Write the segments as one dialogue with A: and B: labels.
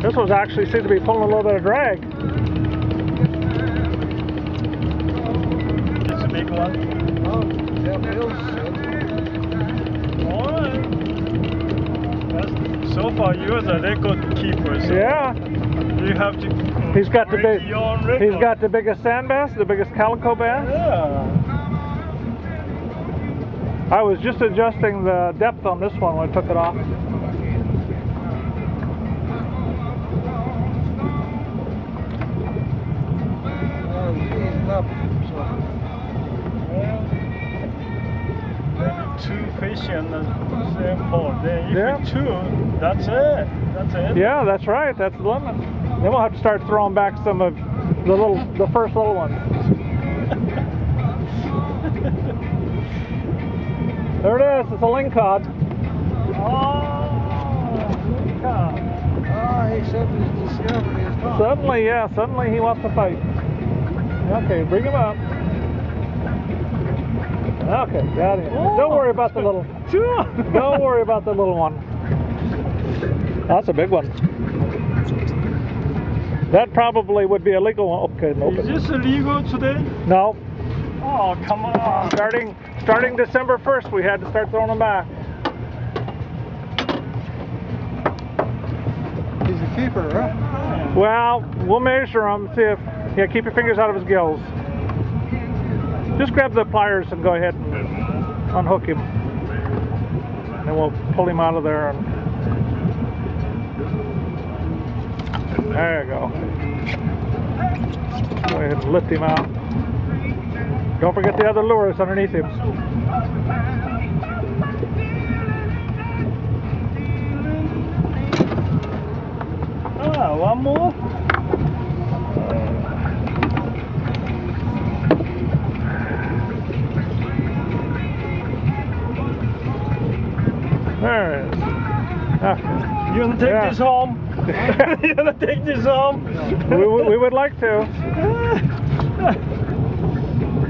A: This was actually seemed to be pulling a little bit of drag.
B: It's a big one.
C: Oh, that feels
B: Alright. So far, you're the record keeper. So
A: Yeah.
B: you have to.
A: He's got the
B: break
A: big.
B: your own record.
A: He's got the biggest sand bass, the biggest calico bass.
B: Yeah.
A: I was just adjusting the depth on this one when I took it off.
C: well, he's easing up. So.
B: Well, maybe 2 fish in the same pole. Then if
A: Yeah.
B: it's 2, that's it. That's it.
A: Yeah, that's right. That's the limit. Then we'll have to start throwing back some of the first little ones. There it is. It's a ling cod.
B: Oh, look out.
C: Ah, he said he's discovered his dog.
A: Suddenly, yeah. Suddenly he wants to fight. Okay, bring him up. Okay, got him. Don't worry about the little. Don't worry about the little one. That's a big one. That probably would be illegal. Okay, nope.
B: Is this illegal today?
A: No.
B: Oh, come on.
A: Starting December 1st, we had to start throwing them back.
C: He's a keeper, huh?
A: Well, we'll measure them. See if. Yeah, keep your fingers out of his gills. Just grab the pliers and go ahead and unhook him. Then we'll pull him out of there. And there you go. Go ahead and lift him out. Don't forget the other lures underneath him.
B: Ah, one more.
A: There it is. Okay.
B: You gonna take
A: Yeah.
B: this home? You gonna take this home?
A: we would like to.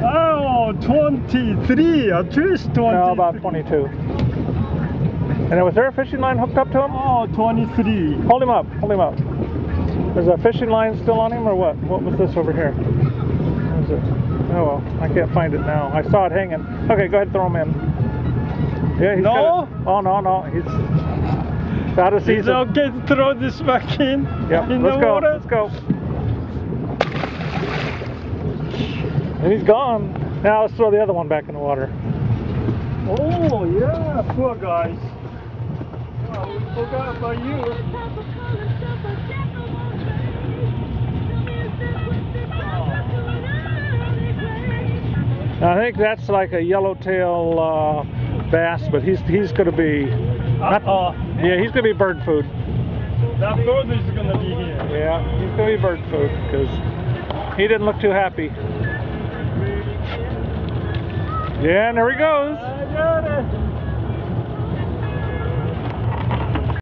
B: Oh, 23, at least 20.
A: No, about 22. And was there a fishing line hooked up to him?
B: Oh, 23.
A: Hold him up. Hold him up. There's a fishing line still on him, or what? What was this over here? What is it? Oh well, I can't find it now. I saw it hanging. Okay, go ahead and throw him in. Yeah, he's
B: No?
A: Oh no, he's out of
B: Is
A: season.
B: it okay to throw this back in?
A: Yep,
B: In
A: let's
B: the
A: go.
B: water?
A: Let's go. And he's gone. Now let's throw the other one back in the water.
B: Oh, yeah, poor guys. Oh, we forgot about you.
A: Now, I think that's like a yellowtail bass, but he's going to be. Yeah, he's going to be bird food.
B: That bird is going to be here.
A: Yeah, he's going to be bird food because he didn't look too happy. Yeah, and there he goes.
B: I got it.